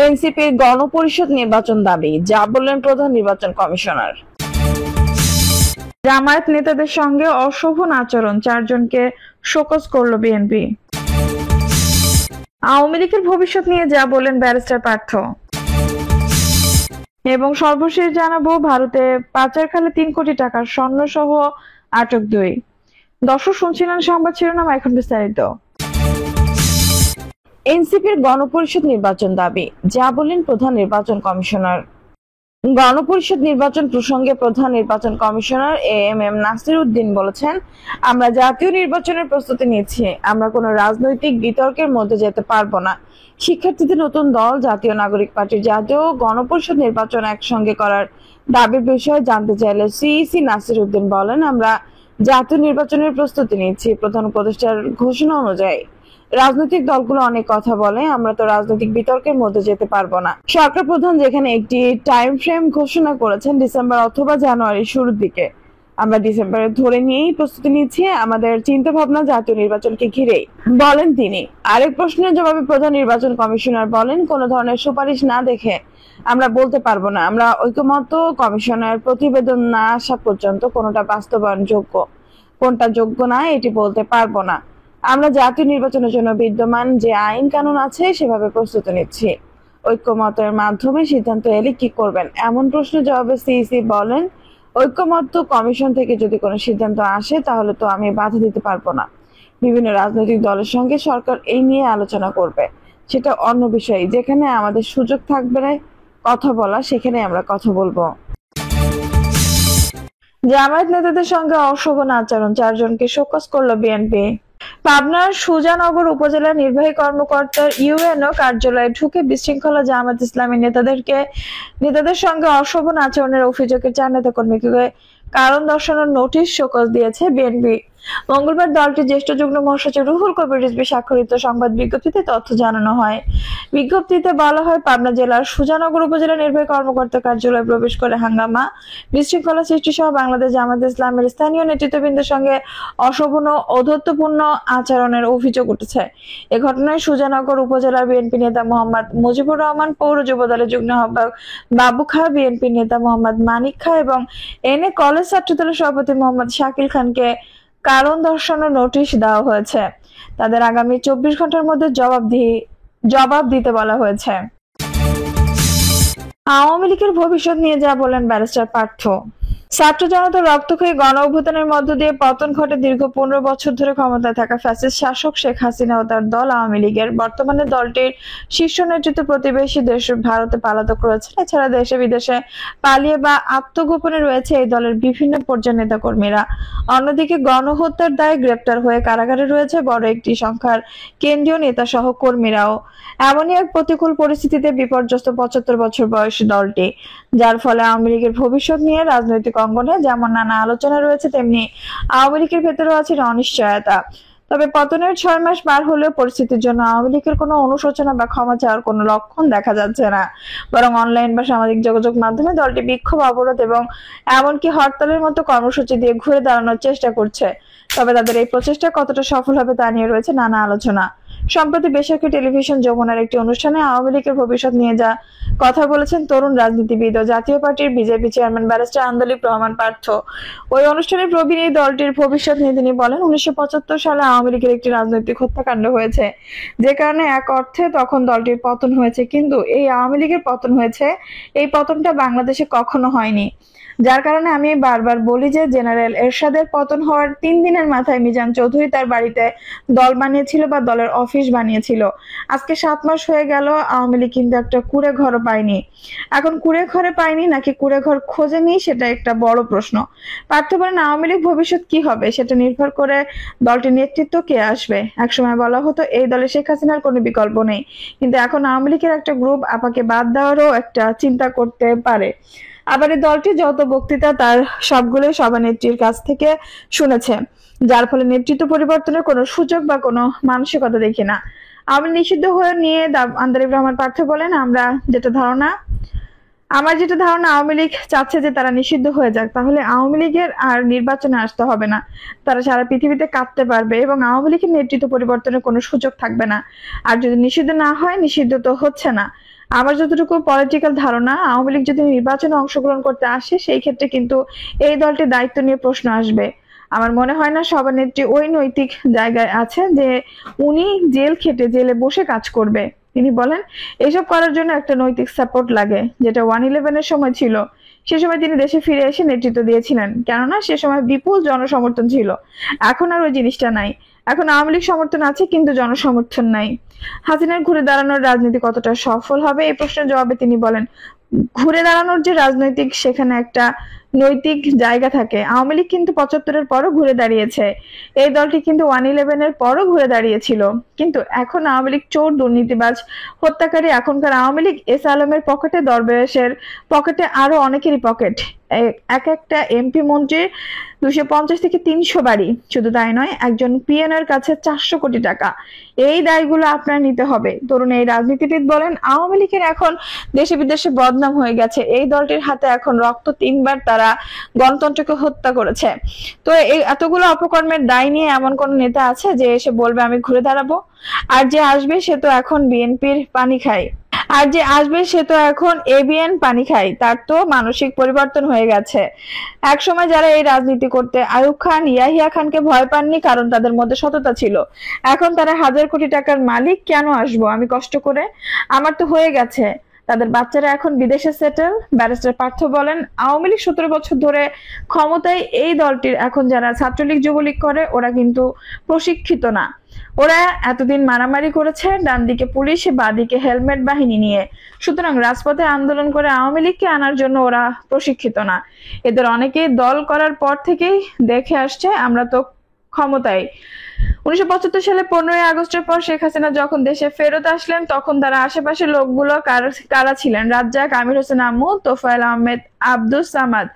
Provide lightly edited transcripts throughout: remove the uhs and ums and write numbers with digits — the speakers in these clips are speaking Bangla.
এনসিপির গণপরিষদ নির্বাচন দাবি, যা বললেন প্রধান নির্বাচন কমিশনার। জামায়াত নেতাদের সঙ্গে অশোভন আচরণ, 4 জনকে শোকজ করল বিএনপি। আওয়ামী লীগের ভবিষ্যৎ নিয়ে যা বললেন ব্যারিস্টার পার্থ। এবং সর্বশেষ জানাবো, ভারতে পাচারকালে 3 কোটি টাকার স্বর্ণ সহ আটক 2। দর্শক শুনছিলেন সংবাদ শিরোনাম, এখন বিস্তারিত। এনসিপির গণপরিষদ নির্বাচন দাবি, যা বললেন প্রধান নির্বাচন কমিশনার। গণপরিষদ নির্বাচন প্রসঙ্গে প্রধান নির্বাচন কমিশনার এএমএম নাসির উদ্দিন বলেছেন, আমরা জাতীয় নির্বাচনের প্রস্তুতি নিচ্ছি। আমরা কোনো রাজনৈতিক বিতর্কের মধ্যে যেতে পারবো না। শিক্ষার্থীদের নতুন দল জাতীয় নাগরিক পার্টির জাতীয় গণপরিষদ নির্বাচন একসঙ্গে করার দাবির বিষয়ে জানতে চাইলে সিইসি নাসির উদ্দিন বলেন, আমরা জাতীয় নির্বাচনের প্রস্তুতি নিচ্ছি। প্রধান উপদেষ্টার ঘোষণা অনুযায়ী রাজনৈতিক দলগুলো অনেক কথা বলে, আমরা তো রাজনৈতিক বিতর্কের মধ্যে যেতে পারবো না। সরকার প্রধান যেখানে একটি টাইম ফ্রেম ঘোষণা করেছেন ডিসেম্বর অথবা জানুয়ারির শুরুর দিকে, আমরা ডিসেম্বরে ধরে নিয়েই প্রস্তুতি নিচ্ছি। আমাদের চিন্তা ভাবনা জাতীয় নির্বাচনকে ঘিরেই, বলেন তিনি। আরেক প্রশ্নের জবাবে প্রধান নির্বাচন কমিশনার বলেন, কোন ধরনের সুপারিশ না দেখে আমরা বলতে পারবো না। আমরা ঐকমত্য কমিশনের প্রতিবেদন না আসা পর্যন্ত কোনটা বাস্তবায়ন যোগ্য, কোনটা যোগ্য না, এটি বলতে পারবো না। আমরা জাতীয় নির্বাচনের জন্য বিদ্যমান যে আইন কানুন আছে সেভাবে প্রস্তুতি নিচ্ছি। ঐক্যমতের মাধ্যমে সিদ্ধান্ত এলে কি করবেন, এমন প্রশ্নের জবাবে সিইসি বলেন, ঐক্যমত্য কমিশন থেকে যদি কোনো সিদ্ধান্ত আসে তাহলে তো আমি বাধা দিতে পারবো না। বিভিন্ন রাজনৈতিক দলের সঙ্গে সরকার এই নিয়ে আলোচনা করবে, সেটা অন্য বিষয়। যেখানে আমাদের সুযোগ থাকবে কথা বলা, সেখানে আমরা কথা বলবো। জামায়াত নেতাদের সঙ্গে অশোভন আচরণ, 4 জনকে শোকজ করল বিএনপি। পাবনার সুজানগর উপজেলা নির্বাহী কর্মকর্তার ইউএনও কার্যালয়ে ঢুকে বিশৃঙ্খলা জামায়াত ইসলামী নেতাদের সঙ্গে অশোভন আচরণের অভিযোগে 4 নেতাকর্মীকে কারণ দর্শানোর নোটিশ শোকজ দিয়েছে বিএনপি। মঙ্গলবার দলটির জ্যেষ্ঠ যুগ্ম মহাসচিব রুহুল কবির রিজভী স্বাক্ষরিত সংবাদ বিজ্ঞপ্তিতে তথ্য জানানো হয়। বিজ্ঞপ্তিতে বলা হয়, পাবনা জেলার সুজানগর উপজেলা নির্বাহী কর্মকর্তা কার্যালয়ে প্রবেশ করে হাঙ্গামা, বিশৃঙ্খলা সৃষ্টি সহ বাংলাদেশ জামায়াত ইসলামের স্থানীয় নেতৃত্ববৃন্দের সঙ্গে অশোভন ও ঔদ্ধত্যপূর্ণ আচরণের অভিযোগ উঠেছে। এ ঘটনায় সুজানগর উপজেলার বিএনপি নেতা মোহাম্মদ মুজিবুর রহমান, পৌর যুব দলের যুগ্ম আহ্বায়ক বাবু খা, বিএনপি নেতা মোহাম্মদ মানিক খা এবং এনে কলেজ ছাত্র দলের সভাপতি মোহাম্মদ শাকিল খানকে কারণ দর্শানোর নোটিশ দেওয়া হয়েছে। তাদের আগামী 24 ঘন্টার মধ্যে জবাব দিতে বলা হয়েছে। আওয়ামী লীগের ভবিষ্যৎ নিয়ে যা বলেন ব্যারিস্টার পার্থ। ছাত্র জনতার রক্তক্ষয়ী গণ অভ্যুত্থানের মধ্য দিয়ে পতন ঘটে দীর্ঘ 15 বছর ধরে ক্ষমতায় থাকা ফ্যাসিস্ট শাসক শেখ হাসিনা ও তার দল আওয়ামী লীগের। বর্তমানে দলটির শীর্ষ নেতৃত্ব প্রতিবেশী দেশ ভারতে পলাতক রয়েছে। এছাড়া দেশে বিদেশে পালিয়ে বা আত্মগোপনে রয়েছে এই দলের বিভিন্ন পর্যায়ের নেতাকর্মীরা। অন্যদিকে গণহত্যার দায়ে গ্রেপ্তার হয়ে কারাগারে রয়েছে বড় একটি সংখ্যার কেন্দ্রীয় নেতা সহ কর্মীরাও। এমনই এক প্রতিকূল পরিস্থিতিতে বিপর্যস্ত 75 বছর বয়সী দলটি, যার ফলে আওয়ামী লীগের ভবিষ্যৎ নিয়ে রাজনৈতিক অঙ্গনে যেমন নানা আলোচনা রয়েছে, তেমনি আওয়ামী লীগের ভেতরেও আছে অনিশ্চয়তা। তবে পতনের 6 মাস পার হলেও পরিস্থিতির জন্য আওয়ামী লীগের কোনো অনুশোচনা বা ক্ষমা চাওয়ার কোনো লক্ষণ দেখা যাচ্ছে না। বরং অনলাইন বা সামাজিক যোগাযোগ মাধ্যমে দলটি বিক্ষোভ, অবরোধ এবং এমনকি হরতালের মতো কর্মসূচি দিয়ে ঘুরে দাঁড়ানোর চেষ্টা করছে। তবে তাদের এই প্রচেষ্টা কতটা সফল হবে তা নিয়ে রয়েছে নানা আলোচনা। সম্প্রতি বেসরকারি টেলিভিশন যমুনার একটি অনুষ্ঠানে আওয়ামী লীগের ভবিষ্যৎ নিয়ে যা কথা বলেছেন তরুণ রাজনীতিবিদ ও জাতীয় পার্টির BJP chairman barrister Andaleeve Rahman Partho. ওই অনুষ্ঠানে প্রবীণ এই দলটির ভবিষ্যৎ নিয়ে তিনি বলেন, 1975 সালে আওয়ামী লীগের একটি রাজনৈতিক হত্যাকাণ্ড হয়েছে, যে কারণে এক অর্থে তখন দলটির পতন হয়েছে। কিন্তু এই আওয়ামী লীগের পতন হয়েছে, এই পতনটা বাংলাদেশে কখনো হয়নি। যার কারণে আমি বারবার বলি যে জেনারেল এরশাদের পতন হওয়ার 3 দিনের মাথায় মিজান চৌধুরী তার বাড়িতে দল বানিয়েছিল বা দলের অফিস বানিয়েছিল। আজকে 7 মাস হয়ে গেল, আওয়ামী লীগ কিন্তু একটা কুড়ে ঘরও পায়নি। এখন কুড়ে ঘরে পায়নি নাকি কুড়ে ঘর খোঁজেনি, সেটা একটা বড় প্রশ্ন। পার্থ বলেন, আওয়ামী লীগ ভবিষ্যৎ কি হবে সেটা নির্ভর করে দলটির নেতৃত্ব কে আসবে। একসময় বলা হতো এই দলে শেখ হাসিনার কোনো বিকল্প নেই, কিন্তু এখন আওয়ামী লীগের একটা গ্রুপ আপাকে বাদ দেওয়ারও একটা চিন্তা করতে পারে। আবার এই দলটি যত বক্তৃতা তার সবগুলোই সভানেত্রীর কাছ থেকে শুনেছে, যার ফলে নেতৃত্ব পরিবর্তনের কোনো সুযোগ বা কোনো মানসিকতা দেখি না। আওয়ামী নিষিদ্ধ হয়ে নিয়ে আন্দোলিক রহমান পার্থ বলেন, আমার যেটা ধারণা আওয়ামী লীগ চাচ্ছে যে তারা নিষিদ্ধ হয়ে যাক, তাহলে আওয়ামী লীগের আর নির্বাচনে আসতে হবে না। তারা সারা পৃথিবীতে কাঁপতে পারবে এবং আওয়ামী লীগের নেতৃত্ব পরিবর্তনের কোনো সুযোগ থাকবে না। আর যদি নিষিদ্ধ না হয়, নিষিদ্ধ তো হচ্ছে না, আমার যতটুকু পলিটিক্যাল ধারণা, আওয়ামী লীগ যদি নির্বাচনে অংশগ্রহণ করতে আসে সেই ক্ষেত্রে কিন্তু এই দলটির দায়িত্ব নিয়ে প্রশ্ন আসবে। আমার মনে হয় না সভানেত্রী ওই নৈতিক জায়গায় আছে যে উনি জেল খেটে জেলে বসে কাজ করবে। তিনি বলেন এসব করার জন্য একটা নৈতিক সাপোর্ট লাগে, যেটা 1/11 এর সময় ছিল। সে সময় তিনি দেশে ফিরে এসে নেতৃত্ব দিয়েছিলেন, কেননা সে সময় বিপুল জনসমর্থন ছিল। এখন আর ওই জিনিসটা নাই। এখন আওয়ামী লীগ সমর্থন আছে কিন্তু জনসমর্থন নাই। হাসিনার ঘুরে দাঁড়ানোর রাজনীতি কতটা সফল হবে এই প্রশ্নের জবাবে তিনি বলেন, ঘুরে দাঁড়ানোর যে রাজনৈতিক সেখানে একটা নৈতিক জায়গা থাকে। আওয়ামী লীগ কিন্তু 75-এর পরও ঘুরে দাঁড়িয়েছে, এই দলটি কিন্তু 1/11-এর পরও ঘুরে দাঁড়িয়েছিল। কিন্তু এখন আওয়ামী লীগ চোর, দুর্নীতিবাজ, হত্যাকারী। এখনকার আওয়ামী লীগ এস আলমের পকেটে, দরবেশের পকেটে, আরো অনেকেরই পকেট। এক একটা এমপি মন্ত্রীর 250 থেকে 300 বাড়ি। শুধু তাই নয়, একজন পিএনএর কাছে 400 কোটি টাকা। এই দায়গুলো আপনার নিতে হবে। তরুণ এই রাজনীতিবিদ বলেন আওয়ামী লীগের এখন দেশে বিদেশে বদনাম হয়ে গেছে। এই দলটির হাতে এখন রক্ত, 3বার তারা গণতন্ত্রকে হত্যা করেছে। তো এই এতগুলো অপকর্মের দায় নিয়ে এমন কোন নেতা আছে যে এসে বলবে আমি ঘুরে দাঁড়াবো? আর যে আসবে সে তো এখন বিএনপির পানি খায়, আর যে আসবে সে তো এখন এবিএন পানি খায়। তার তো মানসিক পরিবর্তন হয়ে গেছে। এক সময় যারা এই রাজনীতি করতে আইয়ুব খান, ইয়াহিয়া খানকে ভয় পাননি, কারণ তাদের মধ্যে সততা ছিল। এখন তারা 1000 কোটি টাকার মালিক। কেন আসবো আমি কষ্ট করে? আমার তো হয়ে গেছে। তাদের বাচ্চারা এখন বিদেশে সেটেল। ব্যারিস্টার পার্থ বলেন আওয়ামী লীগ 17 বছর ধরে ক্ষমতায়। এই দলটির এখন যারা ছাত্রলীগ, যুবলীগ করে ওরা কিন্তু প্রশিক্ষিত না। ওরা এতদিন মারামারি করেছে, ডান দিকে পুলিশ, বাঁ দিকে হেলমেট বাহিনী নিয়ে। সুতরাং রাজপথে আন্দোলন করে আওয়ামী লীগকে আনার জন্য ওরা প্রশিক্ষিত না। এদের অনেকেই দল করার পর থেকেই দেখে আসছে আমরা তো ক্ষমতায়। 1975 সালে 15ই আগস্টের পর শেখ হাসিনা যখন দেশে ফেরত আসলেন তখন তার আশেপাশের লোকগুলো কারা ছিলেন? রাজ্জাক, আমির হোসেন আম্মু, তোফায়েল আহমেদ, আব্দুস সামাদ,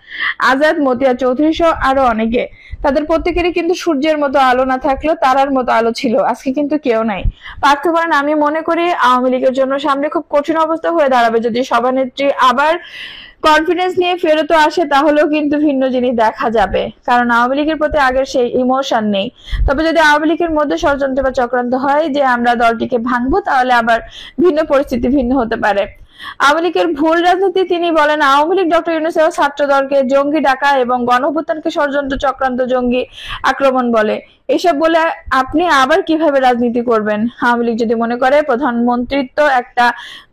আজাদ, মতিয়া চৌধুরী সহ আরো অনেকে। তাদের প্রত্যেকেরই কিন্তু সূর্যের মতো আলো না থাকলেও তারার মতো আলো ছিল। আজকে কিন্তু কেউ নাই। পার্থ বলেন আমি মনে করি আওয়ামী লীগের জন্য সামনে খুব কঠিন অবস্থা হয়ে দাঁড়াবে। যদি সভানেত্রী আবার কনফিডেন্স নিয়ে ফেরত আসে তাহলেও কিন্তু ভিন্ন জিনিস দেখা যাবে, কারণ আওয়ামী লীগের প্রতি আগের সেই ইমোশন নেই। তবে যদি আওয়ামী লীগের মধ্যে ষড়যন্ত্র বা চক্রান্ত হয় যে আমরা দলটিকে ভাঙবো, তাহলে আবার ভিন্ন পরিস্থিতি ভিন্ন হতে পারে। আওয়ামী লীগের ভুল রাজনীতি তিনি বলেন আওয়ামী লীগ ডক্টর ইউনূস ছাত্র দলকে জঙ্গি ডাকা এবং গণঅভ্যুত্থানকে ষড়যন্ত্র, চক্রান্ত, জঙ্গি আক্রমণ বলে। এসব বলে আপনি আবার কিভাবে রাজনীতি করবেন? আওয়ামী লীগ যদি মনে করে প্রধানমন্ত্রিত্ব একটা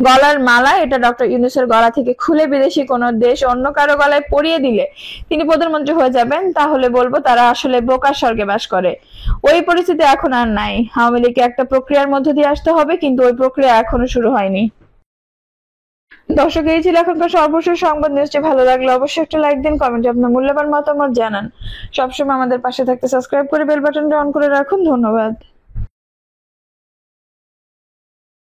গলার মালা, এটা ডক্টর ইউনূসের গলা থেকে খুলে বিদেশি কোন দেশ অন্য কারো গলায় পরিয়ে দিলে তিনি প্রধানমন্ত্রী হয়ে যাবেন, তাহলে বলবো তারা আসলে বোকার স্বর্গে বাস করে। ওই পরিস্থিতি এখন আর নাই। আওয়ামী লীগকে একটা প্রক্রিয়ার মধ্য দিয়ে আসতে হবে, কিন্তু ওই প্রক্রিয়া এখনো শুরু হয়নি। দর্শক, এই ছিল এখনকার সর্বশেষ সংবাদ। নিউজটি ভালো লাগলে অবশ্যই একটা লাইক দিন, কমেন্টে আপনার মূল্যবান মতামত জানান। সবসময় আমাদের পাশে থাকতে সাবস্ক্রাইব করে বেল বাটনটা অন করে রাখুন। ধন্যবাদ।